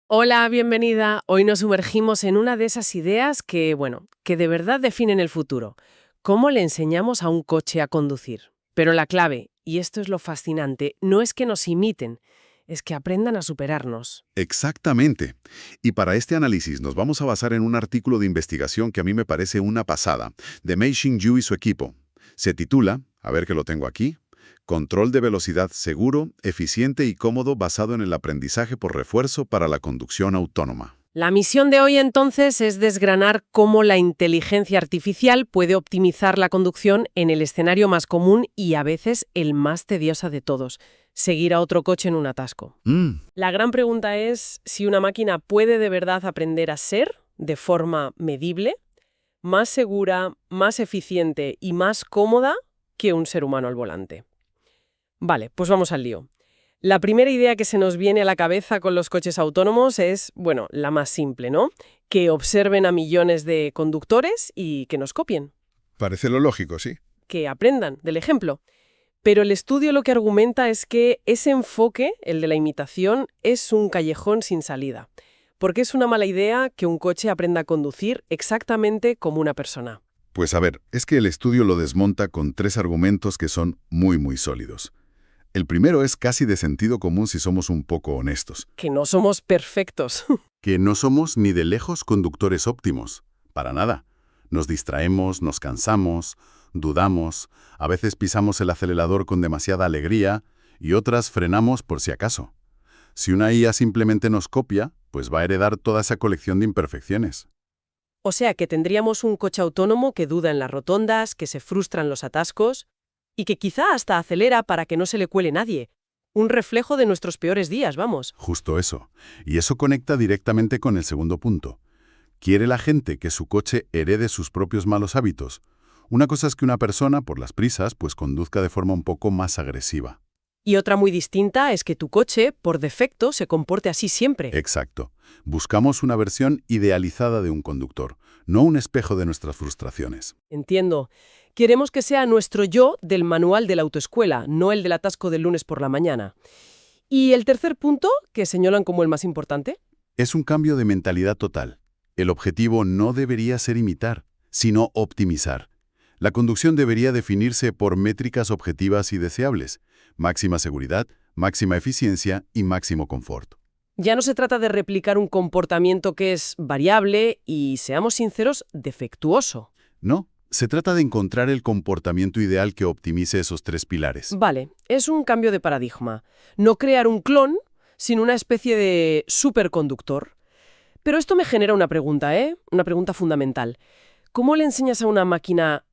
Hola, bienvenida. Hoy nos sumergimos en una de esas ideas que de verdad definen el futuro. ¿Cómo le enseñamos a un coche a conducir? Pero la clave, y esto es lo fascinante, no es que nos imiten, es que aprendan a superarnos. Exactamente. Y para este análisis nos vamos a basar en un artículo de investigación que a mí me parece una pasada, de Mei-Shin Yu y su equipo. Se titula, a ver que lo tengo aquí, Control de velocidad seguro, eficiente y cómodo basado en el aprendizaje por refuerzo para la conducción autónoma. La misión de hoy entonces es desgranar cómo la inteligencia artificial puede optimizar la conducción en el escenario más común y a veces el más tedioso de todos, seguir a otro coche en un atasco. La gran pregunta es si una máquina puede de verdad aprender a ser, de forma medible, más segura, más eficiente y más cómoda que un ser humano al volante. Vale, pues vamos al lío. La primera idea que se nos viene a la cabeza con los coches autónomos es, la más simple, ¿no? Que observen a millones de conductores y que nos copien, Parece lo lógico, sí. que aprendan del ejemplo. Pero el estudio lo que argumenta es que ese enfoque, el de la imitación, es un callejón sin salida. Porque es una mala idea que un coche aprenda a conducir exactamente como una persona. Pues a ver, es que el estudio lo desmonta con tres argumentos que son muy sólidos. El primero es casi de sentido común si somos un poco honestos. Que no somos perfectos. Que no somos ni de lejos conductores óptimos. Para nada. Nos distraemos, nos cansamos, dudamos, a veces pisamos el acelerador con demasiada alegría y otras frenamos por si acaso. Si una IA simplemente nos copia, pues va a heredar toda esa colección de imperfecciones. O sea que tendríamos un coche autónomo que duda en las rotondas, que se frustra en los atascos y que quizá hasta acelera para que no se le cuele nadie. Un reflejo de nuestros peores días, vamos. Justo eso. Y eso conecta directamente con el segundo punto. ¿Quiere la gente que su coche herede sus propios malos hábitos? Una cosa es que una persona, por las prisas, pues conduzca de forma un poco más agresiva. Y otra muy distinta es que tu coche, por defecto, se comporte así siempre. Exacto. Buscamos una versión idealizada de un conductor, no un espejo de nuestras frustraciones. Entiendo. Queremos que sea nuestro yo del manual de la autoescuela, no el del atasco del lunes por la mañana. ¿Y el tercer punto, que señalan como el más importante? Es un cambio de mentalidad total. El objetivo no debería ser imitar, sino optimizar. La conducción debería definirse por métricas objetivas y deseables: máxima seguridad, máxima eficiencia y máximo confort. Ya no se trata de replicar un comportamiento que es variable y, seamos sinceros, defectuoso. No, se trata de encontrar el comportamiento ideal que optimice esos tres pilares. Vale, es un cambio de paradigma. No crear un clon, sino una especie de superconductor. Pero esto me genera una pregunta, Una pregunta fundamental. ¿Cómo le enseñas a una máquina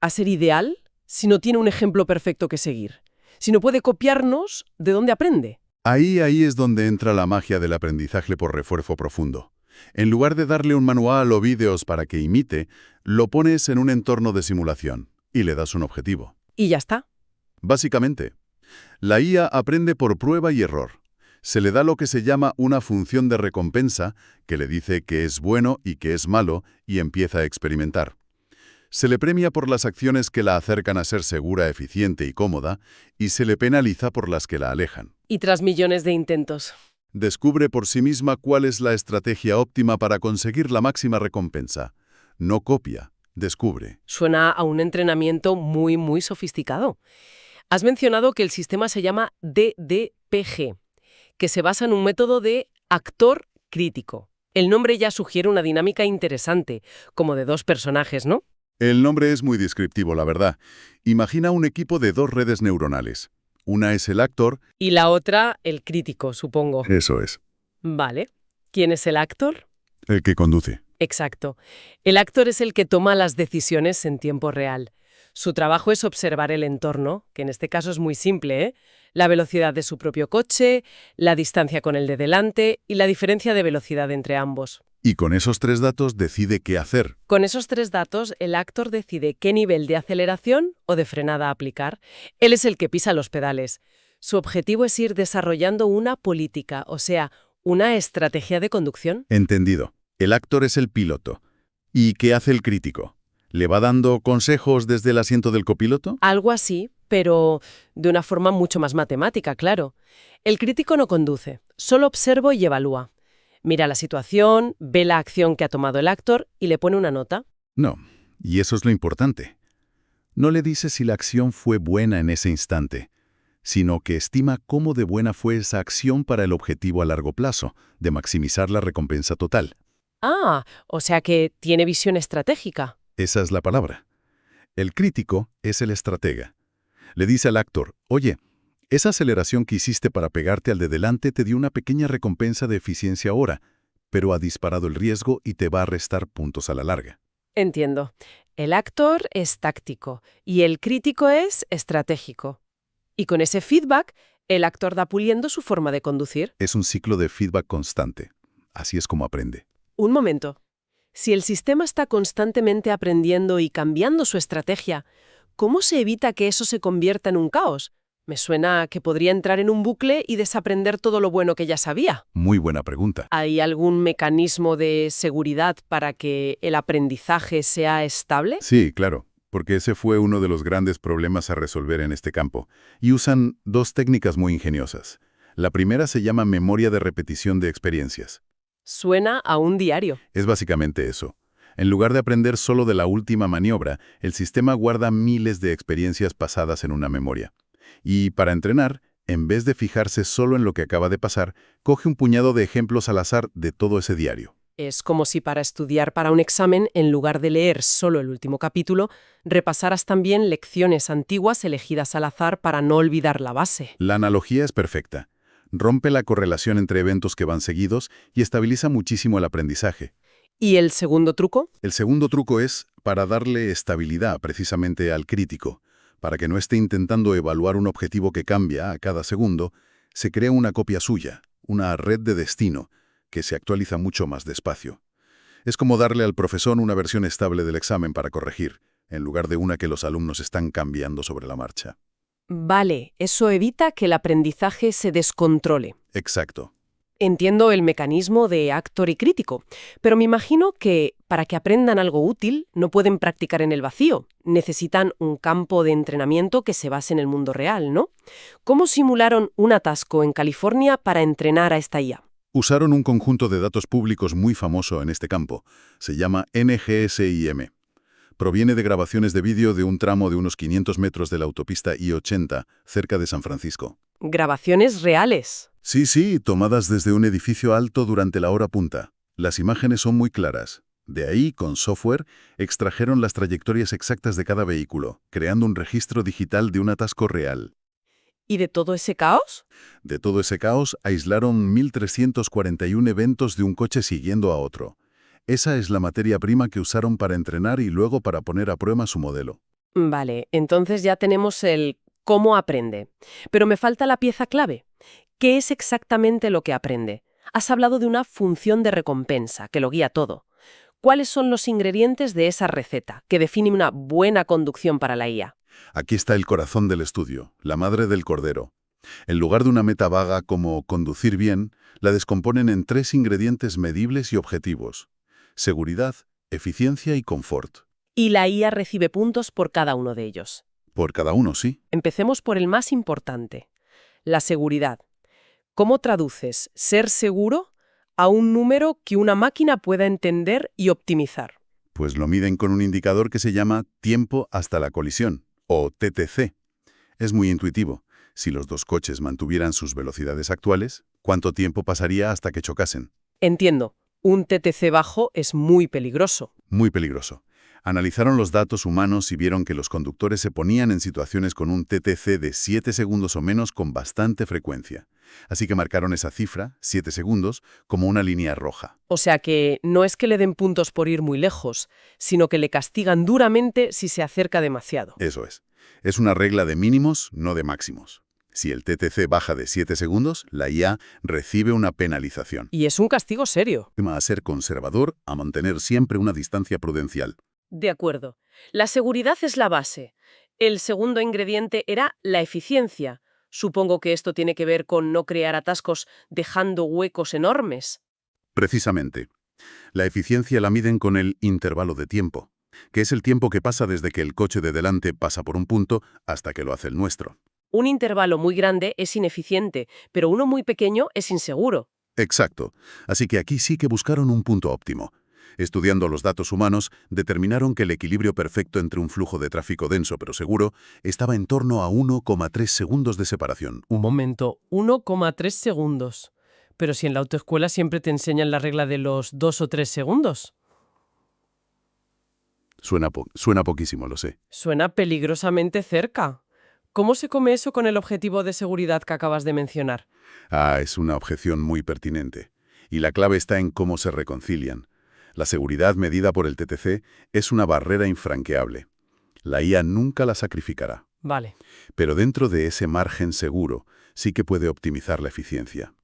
a ser ideal si no tiene un ejemplo perfecto que seguir? Si no puede copiarnos, ¿de dónde aprende? Ahí es donde entra la magia del aprendizaje por refuerzo profundo. En lugar de darle un manual o vídeos para que imite, lo pones en un entorno de simulación y le das un objetivo. Y ya está. Básicamente, la IA aprende por prueba y error. Se le da lo que se llama una función de recompensa, que le dice que es bueno y que es malo, y empieza a experimentar. Se le premia por las acciones que la acercan a ser segura, eficiente y cómoda, y se le penaliza por las que la alejan. Y tras millones de intentos. Descubre por sí misma cuál es la estrategia óptima para conseguir la máxima recompensa. No copia, descubre. Suena a un entrenamiento muy sofisticado. Has mencionado que el sistema se llama DDPG, que se basa en un método de actor crítico. El nombre ya sugiere una dinámica interesante, como de dos personajes, ¿no? El nombre es muy descriptivo, la verdad. Imagina un equipo de dos redes neuronales. Una es el actor. Y la otra, el crítico, supongo. Eso es. Vale. ¿Quién es el actor? El que conduce. Exacto. El actor es el que toma las decisiones en tiempo real. Su trabajo es observar el entorno, que en este caso es muy simple, la velocidad de su propio coche, la distancia con el de delante y la diferencia de velocidad entre ambos. Y con esos tres datos decide qué hacer. Con esos tres datos, el actor decide qué nivel de aceleración o de frenada aplicar. Él es el que pisa los pedales. Su objetivo es ir desarrollando una política, o sea, una estrategia de conducción. Entendido. El actor es el piloto. ¿Y qué hace el crítico? ¿Le va dando consejos desde el asiento del copiloto? Algo así, pero de una forma mucho más matemática, claro. El crítico no conduce, solo observa y evalúa. Mira la situación, ve la acción que ha tomado el actor y le pone una nota. No, y eso es lo importante. No le dice si la acción fue buena en ese instante, sino que estima cómo de buena fue esa acción para el objetivo a largo plazo, de maximizar la recompensa total. Ah, o sea que tiene visión estratégica. Esa es la palabra. El crítico es el estratega. Le dice al actor, oye, esa aceleración que hiciste para pegarte al de delante te dio una pequeña recompensa de eficiencia ahora, pero ha disparado el riesgo y te va a restar puntos a la larga. Entiendo. El actor es táctico y el crítico es estratégico. Y con ese feedback, el actor da puliendo su forma de conducir. Es un ciclo de feedback constante. Así es como aprende. Un momento. Si el sistema está constantemente aprendiendo y cambiando su estrategia, ¿cómo se evita que eso se convierta en un caos? Me suena que podría entrar en un bucle y desaprender todo lo bueno que ya sabía. Muy buena pregunta. ¿Hay algún mecanismo de seguridad para que el aprendizaje sea estable? Sí, claro, porque ese fue uno de los grandes problemas a resolver en este campo. Y usan dos técnicas muy ingeniosas. La primera se llama memoria de repetición de experiencias. Suena a un diario. Es básicamente eso. En lugar de aprender solo de la última maniobra, el sistema guarda miles de experiencias pasadas en una memoria. Y para entrenar, en vez de fijarse solo en lo que acaba de pasar, coge un puñado de ejemplos al azar de todo ese diario. Es como si para estudiar para un examen, en lugar de leer solo el último capítulo, repasaras también lecciones antiguas elegidas al azar para no olvidar la base. La analogía es perfecta. Rompe la correlación entre eventos que van seguidos y estabiliza muchísimo el aprendizaje. ¿Y el segundo truco? El segundo truco es para darle estabilidad precisamente al crítico. Para que no esté intentando evaluar un objetivo que cambia a cada segundo, se crea una copia suya, una red de destino, que se actualiza mucho más despacio. Es como darle al profesor una versión estable del examen para corregir, en lugar de una que los alumnos están cambiando sobre la marcha. Vale, eso evita que el aprendizaje se descontrole. Exacto. Entiendo el mecanismo de actor y crítico, pero me imagino que para que aprendan algo útil no pueden practicar en el vacío. Necesitan un campo de entrenamiento que se base en el mundo real, ¿no? ¿Cómo simularon un atasco en California para entrenar a esta IA? Usaron un conjunto de datos públicos muy famoso en este campo. Se llama NGSIM. Proviene de grabaciones de vídeo de un tramo de unos 500 metros de la autopista I-80, cerca de San Francisco. Grabaciones reales. Sí, tomadas desde un edificio alto durante la hora punta. Las imágenes son muy claras. De ahí, con software, extrajeron las trayectorias exactas de cada vehículo, creando un registro digital de un atasco real. ¿Y de todo ese caos? De todo ese caos, aislaron 1.341 eventos de un coche siguiendo a otro. Esa es la materia prima que usaron para entrenar y luego para poner a prueba su modelo. Vale, entonces ya tenemos el cómo aprende. Pero me falta la pieza clave. ¿Qué es exactamente lo que aprende? Has hablado de una función de recompensa que lo guía todo. ¿Cuáles son los ingredientes de esa receta que define una buena conducción para la IA? Aquí está el corazón del estudio, la madre del cordero. En lugar de una meta vaga como conducir bien, la descomponen en 3 ingredientes medibles y objetivos: seguridad, eficiencia y confort. Y la IA recibe puntos por cada uno de ellos. Por cada uno, sí. Empecemos por el más importante, la seguridad. ¿Cómo traduces ser seguro a un número que una máquina pueda entender y optimizar? Pues lo miden con un indicador que se llama tiempo hasta la colisión, o TTC. Es muy intuitivo. Si los dos coches mantuvieran sus velocidades actuales, ¿cuánto tiempo pasaría hasta que chocasen? Entiendo, un TTC bajo es muy peligroso. Muy peligroso. Analizaron los datos humanos y vieron que los conductores se ponían en situaciones con un TTC de 7 segundos o menos con bastante frecuencia. Así que marcaron esa cifra, 7 segundos, como una línea roja. O sea que no es que le den puntos por ir muy lejos, sino que le castigan duramente si se acerca demasiado. Eso es. Es una regla de mínimos, no de máximos. Si el TTC baja de 7 segundos, la IA recibe una penalización. Y es un castigo serio. A ser conservador, a mantener siempre una distancia prudencial. De acuerdo. La seguridad es la base. El segundo ingrediente era la eficiencia. Supongo que esto tiene que ver con no crear atascos dejando huecos enormes. Precisamente. La eficiencia la miden con el intervalo de tiempo, que es el tiempo que pasa desde que el coche de delante pasa por un punto hasta que lo hace el nuestro. Un intervalo muy grande es ineficiente, pero uno muy pequeño es inseguro. Exacto. Así que aquí sí que buscaron un punto óptimo. Estudiando los datos humanos, determinaron que el equilibrio perfecto entre un flujo de tráfico denso pero seguro estaba en torno a 1,3 segundos de separación. Un momento, 1,3 segundos. Pero si en la autoescuela siempre te enseñan la regla de los 2 o 3 segundos. Suena poquísimo, lo sé. Suena peligrosamente cerca. ¿Cómo se come eso con el objetivo de seguridad que acabas de mencionar? Es una objeción muy pertinente. Y la clave está en cómo se reconcilian. La seguridad medida por el TTC es una barrera infranqueable. La IA nunca la sacrificará. Vale. Pero dentro de ese margen seguro sí que puede optimizar la eficiencia.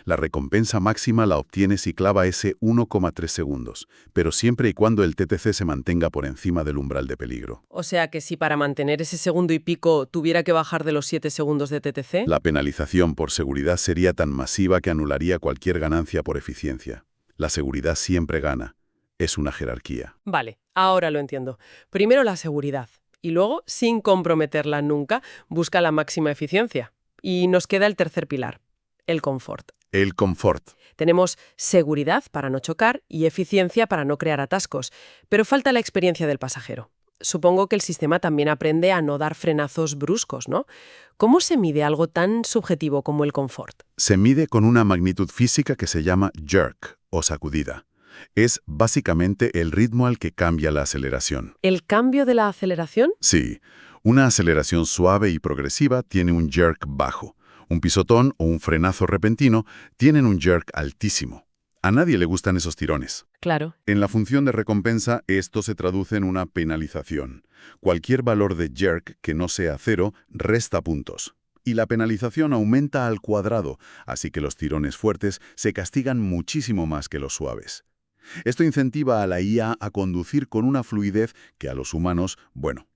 La recompensa máxima la obtiene si clava ese 1,3 segundos, pero siempre y cuando el TTC se mantenga por encima del umbral de peligro. O sea que si para mantener ese segundo y pico tuviera que bajar de los 7 segundos de TTC... La penalización por seguridad sería tan masiva que anularía cualquier ganancia por eficiencia. La seguridad siempre gana. Es una jerarquía. Vale, ahora lo entiendo. Primero la seguridad y luego, sin comprometerla nunca, busca la máxima eficiencia. Y nos queda el tercer pilar, el confort. El confort. Tenemos seguridad para no chocar y eficiencia para no crear atascos, pero falta la experiencia del pasajero. Supongo que el sistema también aprende a no dar frenazos bruscos, ¿no? ¿Cómo se mide algo tan subjetivo como el confort? Se mide con una magnitud física que se llama jerk o sacudida. Es básicamente el ritmo al que cambia la aceleración. ¿El cambio de la aceleración? Sí, una aceleración suave y progresiva tiene un jerk bajo. Un pisotón o un frenazo repentino tienen un jerk altísimo. A nadie le gustan esos tirones. Claro. En la función de recompensa, esto se traduce en una penalización. Cualquier valor de jerk que no sea 0 resta puntos. Y la penalización aumenta al cuadrado, así que los tirones fuertes se castigan muchísimo más que los suaves. Esto incentiva a la IA a conducir con una fluidez que a los humanos,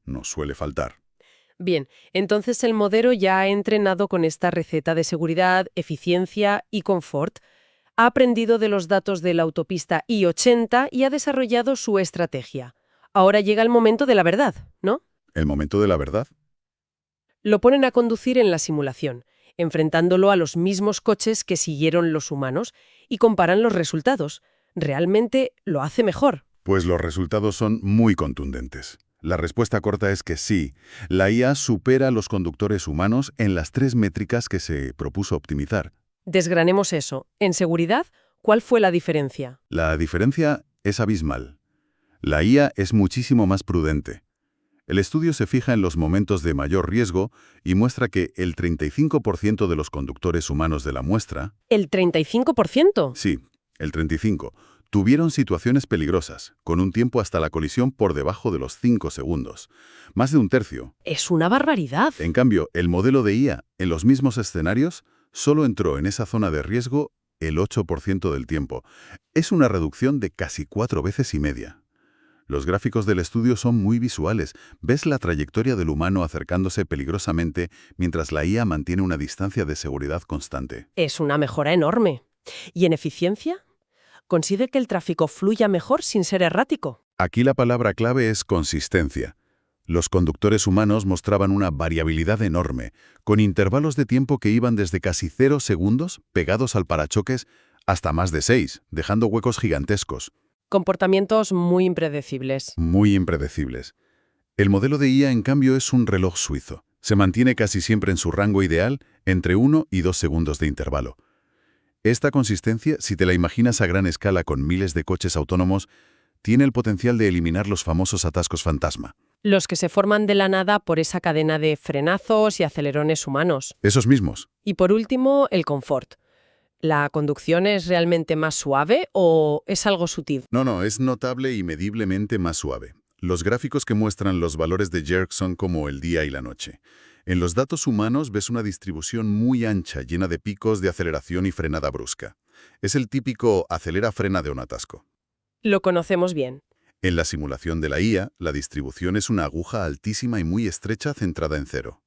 nos suele faltar. Bien, entonces el modelo ya ha entrenado con esta receta de seguridad, eficiencia y confort, ha aprendido de los datos de la autopista I-80 y ha desarrollado su estrategia. Ahora llega el momento de la verdad, ¿no? ¿El momento de la verdad? Lo ponen a conducir en la simulación, enfrentándolo a los mismos coches que siguieron los humanos y comparan los resultados. ¿Realmente lo hace mejor? Pues los resultados son muy contundentes. La respuesta corta es que sí, la IA supera a los conductores humanos en las 3 métricas que se propuso optimizar. Desgranemos eso. En seguridad, ¿cuál fue la diferencia? La diferencia es abismal. La IA es muchísimo más prudente. El estudio se fija en los momentos de mayor riesgo y muestra que el 35% de los conductores humanos de la muestra... ¿El 35%? Sí, el 35%. Tuvieron situaciones peligrosas, con un tiempo hasta la colisión por debajo de los 5 segundos. Más de un tercio. Es una barbaridad. En cambio, el modelo de IA, en los mismos escenarios, solo entró en esa zona de riesgo el 8% del tiempo. Es una reducción de casi 4 veces y media. Los gráficos del estudio son muy visuales. Ves la trayectoria del humano acercándose peligrosamente mientras la IA mantiene una distancia de seguridad constante. Es una mejora enorme. ¿Y en eficiencia? ¿Consigue que el tráfico fluya mejor sin ser errático? Aquí la palabra clave es consistencia. Los conductores humanos mostraban una variabilidad enorme, con intervalos de tiempo que iban desde casi 0 segundos pegados al parachoques hasta más de 6, dejando huecos gigantescos. Comportamientos muy impredecibles. Muy impredecibles. El modelo de IA, en cambio, es un reloj suizo. Se mantiene casi siempre en su rango ideal, entre 1 y 2 segundos de intervalo. Esta consistencia, si te la imaginas a gran escala con miles de coches autónomos, tiene el potencial de eliminar los famosos atascos fantasma. Los que se forman de la nada por esa cadena de frenazos y acelerones humanos. Esos mismos. Y por último, el confort. ¿La conducción es realmente más suave o es algo sutil? No, es notable y mediblemente más suave. Los gráficos que muestran los valores de jerk son como el día y la noche. En los datos humanos ves una distribución muy ancha, llena de picos de aceleración y frenada brusca. Es el típico acelera-frena de un atasco. Lo conocemos bien. En la simulación de la IA, la distribución es una aguja altísima y muy estrecha centrada en 0.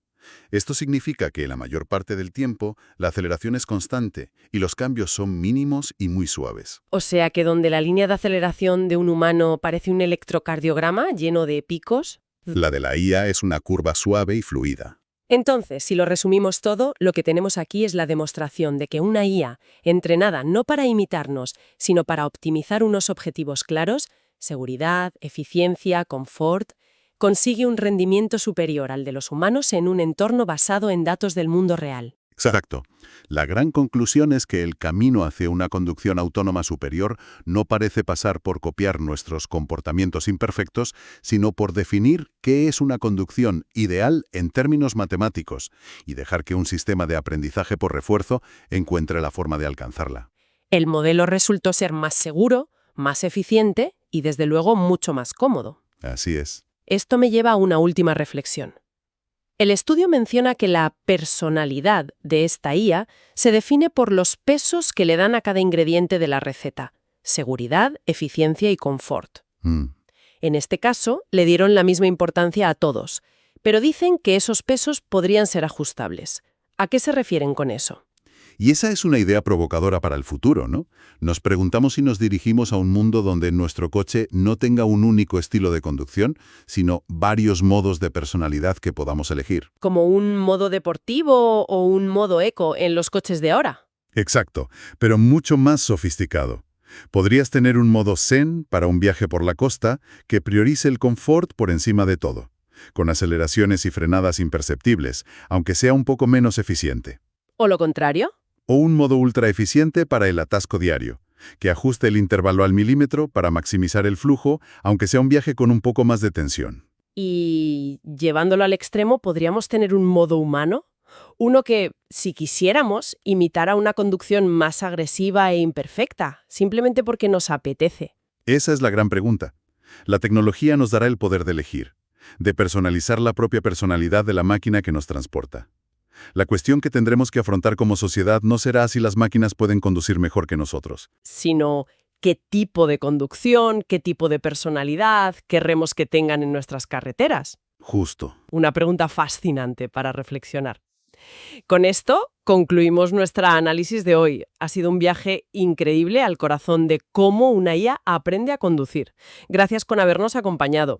Esto significa que la mayor parte del tiempo la aceleración es constante y los cambios son mínimos y muy suaves. O sea que donde la línea de aceleración de un humano parece un electrocardiograma lleno de picos... La de la IA es una curva suave y fluida. Entonces, si lo resumimos todo, lo que tenemos aquí es la demostración de que una IA, entrenada no para imitarnos, sino para optimizar unos objetivos claros, seguridad, eficiencia, confort, consigue un rendimiento superior al de los humanos en un entorno basado en datos del mundo real. Exacto. La gran conclusión es que el camino hacia una conducción autónoma superior no parece pasar por copiar nuestros comportamientos imperfectos, sino por definir qué es una conducción ideal en términos matemáticos y dejar que un sistema de aprendizaje por refuerzo encuentre la forma de alcanzarla. El modelo resultó ser más seguro, más eficiente y, desde luego, mucho más cómodo. Así es. Esto me lleva a una última reflexión. El estudio menciona que la personalidad de esta IA se define por los pesos que le dan a cada ingrediente de la receta: seguridad, eficiencia y confort. En este caso, le dieron la misma importancia a todos, pero dicen que esos pesos podrían ser ajustables. ¿A qué se refieren con eso? Y esa es una idea provocadora para el futuro, ¿no? Nos preguntamos si nos dirigimos a un mundo donde nuestro coche no tenga un único estilo de conducción, sino varios modos de personalidad que podamos elegir. ¿Como un modo deportivo o un modo eco en los coches de ahora? Exacto, pero mucho más sofisticado. Podrías tener un modo zen para un viaje por la costa que priorice el confort por encima de todo, con aceleraciones y frenadas imperceptibles, aunque sea un poco menos eficiente. ¿O lo contrario? O un modo ultra eficiente para el atasco diario, que ajuste el intervalo al milímetro para maximizar el flujo, aunque sea un viaje con un poco más de tensión. Y llevándolo al extremo, ¿podríamos tener un modo humano? Uno que, si quisiéramos, imitara una conducción más agresiva e imperfecta, simplemente porque nos apetece. Esa es la gran pregunta. La tecnología nos dará el poder de elegir, de personalizar la propia personalidad de la máquina que nos transporta. La cuestión que tendremos que afrontar como sociedad no será si las máquinas pueden conducir mejor que nosotros, Sino qué tipo de conducción, qué tipo de personalidad querremos que tengan en nuestras carreteras. Justo. Una pregunta fascinante para reflexionar. Con esto concluimos nuestro análisis de hoy. Ha sido un viaje increíble al corazón de cómo una IA aprende a conducir. Gracias por habernos acompañado.